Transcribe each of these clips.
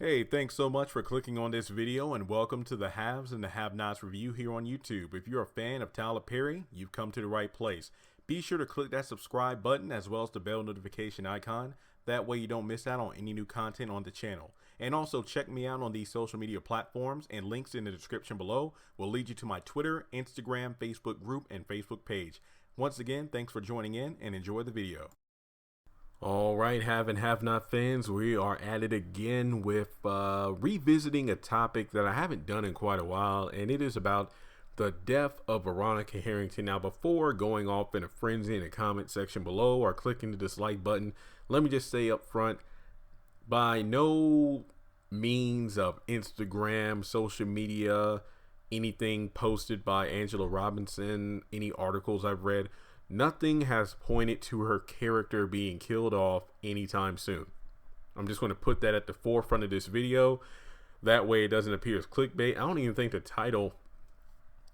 Hey, thanks so much for clicking on this video and welcome to the Haves and the Have-Nots review here on YouTube. If you're a fan of Tyler Perry, you've come to the right place. Be sure to click that subscribe button as well as the bell notification icon. That way you don't miss out on any new content on the channel. And also check me out on these social media platforms, and links in the description below will lead you to my Twitter, Instagram, Facebook group, and Facebook page. Once again, thanks for joining in and enjoy the video. All right, have and have not fans, we are at it again with revisiting a topic that I haven't done in quite a while, and it is about the death of Veronica Harrington. Now, before going off in a frenzy in the comment section below or clicking the dislike button, let me just say up front, by no means of Instagram, social media, anything posted by Angela Robinson, any articles I've read, nothing has pointed to her character being killed off anytime soon. I'm just going to put that at the forefront of this video. That way it doesn't appear as clickbait. I don't even think the title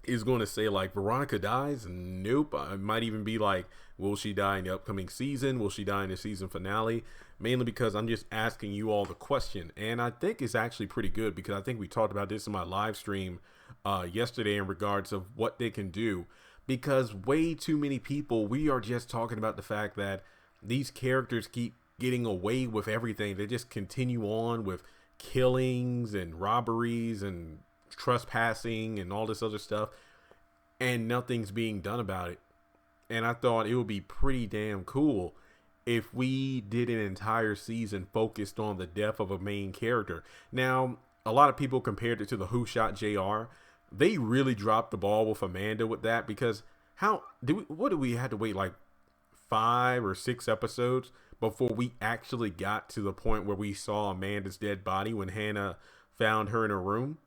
is going to say like Veronica dies. Nope. It might even be like, will she die in the upcoming season? Will she die in the season finale? Mainly because I'm just asking you all the question. And I think it's actually pretty good because I think we talked about this in my live stream yesterday in regards of what they can do. Because way too many people, we are just talking about the fact that these characters keep getting away with everything. They just continue on with killings and robberies and trespassing and all this other stuff, and nothing's being done about it. And I thought it would be pretty damn cool if we did an entire season focused on the death of a main character. Now, a lot of people compared it to the Who Shot JR. They really dropped the ball with Amanda with that, because what did we had to wait like 5 or 6 episodes before we actually got to the point where we saw Amanda's dead body when Hannah found her in her room?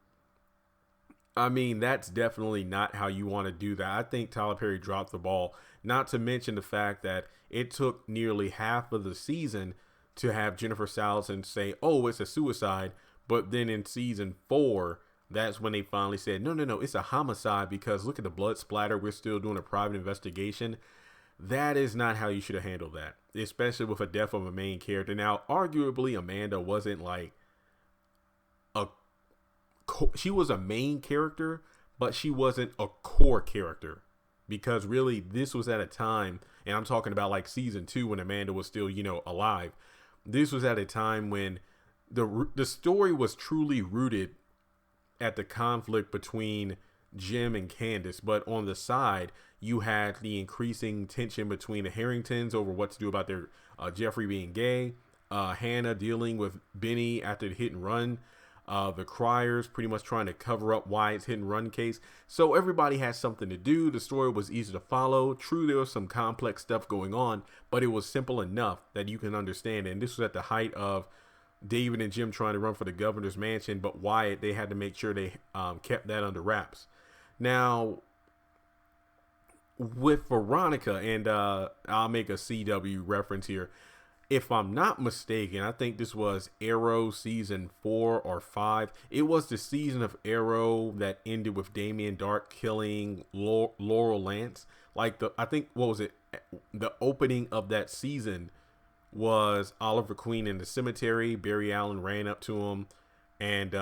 I mean, that's definitely not how you want to do that. I think Tyler Perry dropped the ball, not to mention the fact that it took nearly half of the season to have Jennifer Salison say, oh, it's a suicide. But then in season 4, that's when they finally said, no, it's a homicide, because look at the blood splatter. We're still doing a private investigation. That is not how you should have handled that, especially with a death of a main character. Now, arguably, Amanda wasn't like she was a main character, but she wasn't a core character, because really this was at a time, and I'm talking about like season 2 when Amanda was still, alive. This was at a time when the story was truly rooted at the conflict between Jim and Candace, but on the side you had the increasing tension between the Harringtons over what to do about their Jeffrey being gay, Hannah dealing with Benny after the hit and run, the Criers pretty much trying to cover up Wyatt's hit and run case. So everybody had something to do. The story was easy to follow. True, there was some complex stuff going on, but it was simple enough that you can understand. And this was at the height of David and Jim trying to run for the governor's mansion, but Wyatt, they had to make sure they kept that under wraps. Now, with Veronica, and I'll make a CW reference here. If I'm not mistaken, I think this was Arrow season 4 or 5. It was the season of Arrow that ended with Damien Dark killing Laurel Lance. I think, what was it? The opening of that season was Oliver Queen in the cemetery. Barry Allen ran up to him and,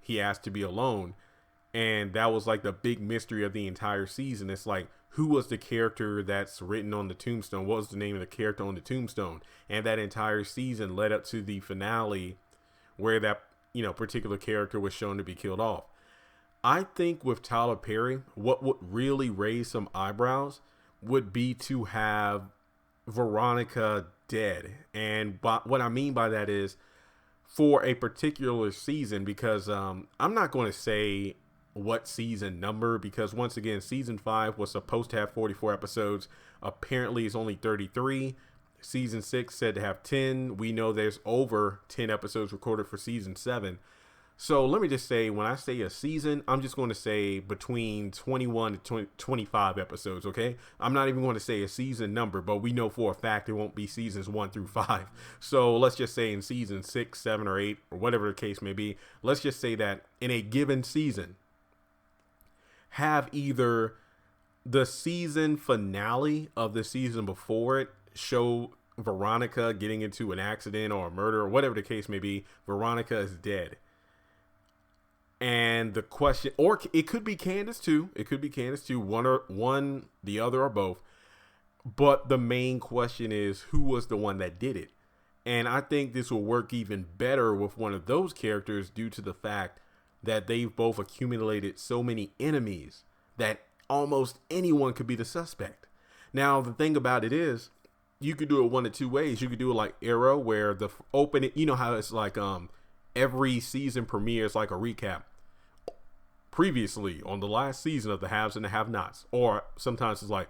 he asked to be alone. And that was like the big mystery of the entire season. It's like, who was the character that's written on the tombstone? What was the name of the character on the tombstone? And that entire season led up to the finale where that, particular character was shown to be killed off. I think with Tyler Perry, what would really raise some eyebrows would be to have Veronica dead. And what I mean by that is for a particular season, because I'm not going to say what season number, because once again, season 5 was supposed to have 44 episodes. Apparently it's only 33. Season 6 said to have 10. We know there's over 10 episodes recorded for season 7. So let me just say, when I say a season, I'm just going to say between 21 to 25 episodes, okay? I'm not even going to say a season number, but we know for a fact it won't be seasons 1 through 5. So let's just say in season 6, 7, or 8, or whatever the case may be, let's just say that in a given season, have either the season finale of the season before it show Veronica getting into an accident or a murder or whatever the case may be, Veronica is dead. And the question, or it could be Candace too. It could be Candace too. One, the other, or both. But the main question is, who was the one that did it? And I think this will work even better with one of those characters due to the fact that they've both accumulated so many enemies that almost anyone could be the suspect. Now, the thing about it is, you could do it one of two ways. You could do it like Arrow, where the opening, you know how it's like every season premiere is like a recap. Previously on the last season of the Haves and the Have-Nots, or sometimes it's like,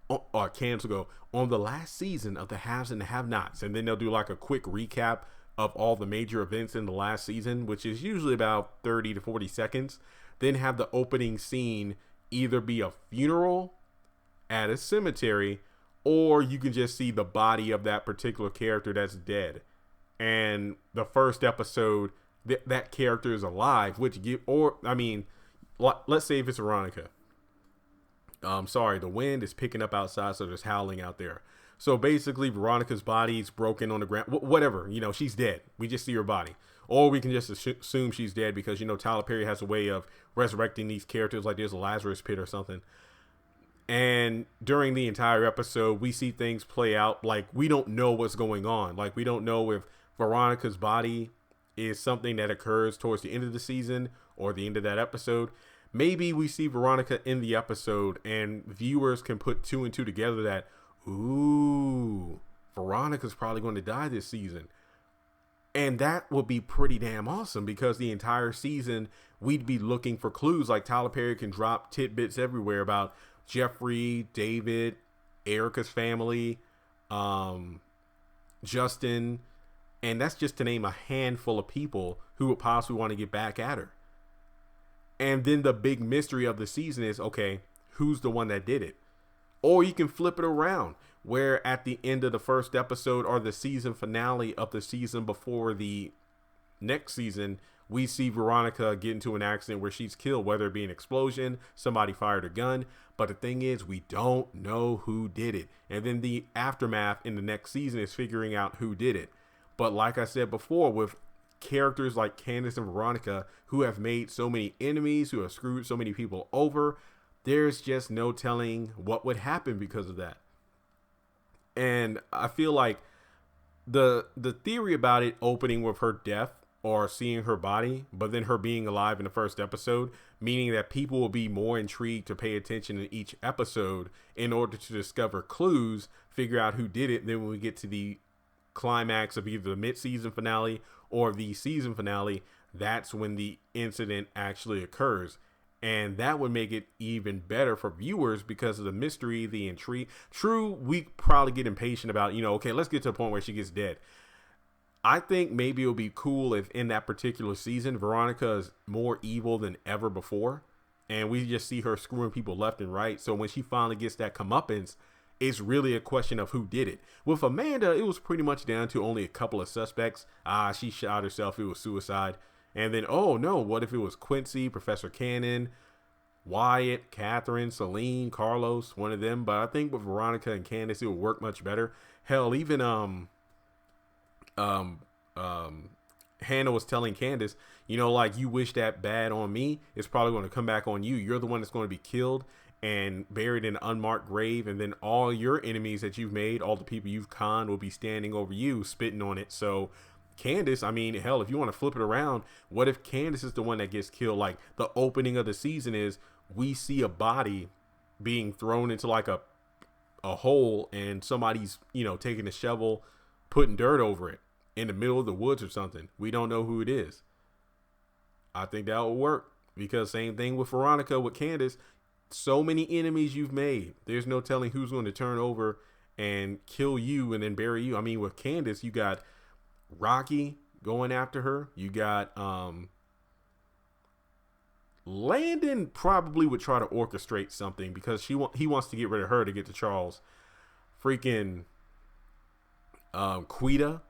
or Cams will go on the last season of the Haves and the Have-Nots, and then they'll do like a quick recap of all the major events in the last season, which is usually about 30 to 40 seconds. Then have the opening scene either be a funeral at a cemetery, or you can just see the body of that particular character that's dead. And the first episode, that character is alive, which give, or I mean, let's say if it's Veronica. Sorry, the wind is picking up outside, so there's howling out there. So basically, Veronica's body is broken on the ground. Whatever, she's dead. We just see her body. Or we can just assume she's dead because, Tyler Perry has a way of resurrecting these characters like there's a Lazarus pit or something. And during the entire episode, we see things play out like we don't know what's going on. Like we don't know if Veronica's body is something that occurs towards the end of the season or the end of that episode. Maybe we see Veronica in the episode and viewers can put two and two together that, ooh, Veronica's probably going to die this season. And that would be pretty damn awesome because the entire season we'd be looking for clues. Like Tyler Perry can drop tidbits everywhere about Jeffrey, David, Erica's family, Justin. And that's just to name a handful of people who would possibly want to get back at her. And then the big mystery of the season is, okay, who's the one that did it? Or you can flip it around, where at the end of the first episode or the season finale of the season before the next season, we see Veronica get into an accident where she's killed, whether it be an explosion, somebody fired a gun. But the thing is, we don't know who did it. And then the aftermath in the next season is figuring out who did it. But like I said before, with characters like Candace and Veronica who have made so many enemies, who have screwed so many people over, there's just no telling what would happen because of that. And I feel like the theory about it opening with her death or seeing her body, but then her being alive in the first episode, meaning that people will be more intrigued to pay attention in each episode in order to discover clues, figure out who did it. Then when we get to the climax of either the mid-season finale or the season finale, that's when the incident actually occurs. And that would make it even better for viewers because of the mystery, the intrigue. True, we probably get impatient about, okay, let's get to a point where she gets dead. I think maybe it'll be cool if in that particular season, Veronica is more evil than ever before. And we just see her screwing people left and right. So when she finally gets that comeuppance, it's really a question of who did it. With Amanda, it was pretty much down to only a couple of suspects. She shot herself. It was suicide. And then, oh no, what if it was Quincy, Professor Cannon, Wyatt, Catherine, Celine, Carlos, one of them? But I think with Veronica and Candace, it would work much better. Hell, even Hannah was telling Candace, like, you wish that bad on me, it's probably going to come back on you. You're the one that's going to be killed and buried in an unmarked grave, and then all your enemies that you've made, all the people you've conned, will be standing over you, spitting on it. So Candace, I mean, hell, if you want to flip it around, what if Candace is the one that gets killed? Like, the opening of the season is we see a body being thrown into like a hole, and somebody's, taking a shovel, putting dirt over it in the middle of the woods or something. We don't know who it is. I think that will work because same thing with Veronica, with Candace. So many enemies you've made. There's no telling who's going to turn over and kill you and then bury you. I mean, with Candace, you got Rocky going after her. You got Landon probably would try to orchestrate something because he wants to get rid of her to get to Charles. Freaking Quita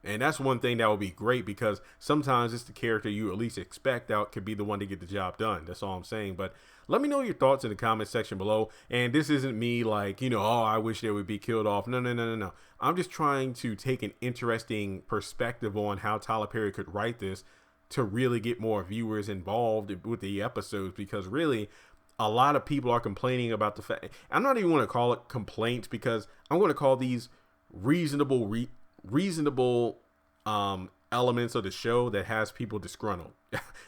And that's one thing that would be great, because sometimes it's the character you at least expect that could be the one to get the job done. That's all I'm saying. But let me know your thoughts in the comment section below. And this isn't me like, oh, I wish they would be killed off. No, no, no, no, no. I'm just trying to take an interesting perspective on how Tyler Perry could write this to really get more viewers involved with the episodes, because really a lot of people are complaining about the fact. I'm not even going to call it complaints, because I'm going to call these reasonable elements of the show that has people disgruntled.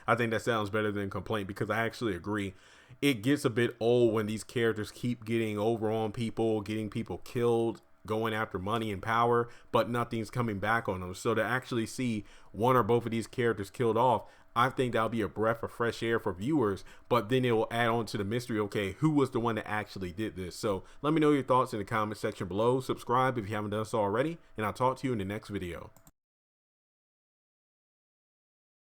I think that sounds better than complaint, because I actually agree. It gets a bit old when these characters keep getting over on people, getting people killed, going after money and power, but nothing's coming back on them. So to actually see one or both of these characters killed off, I think that'll be a breath of fresh air for viewers, but then it will add on to the mystery. Okay, who was the one that actually did this? So let me know your thoughts in the comment section below. Subscribe if you haven't done so already, and I'll talk to you in the next video.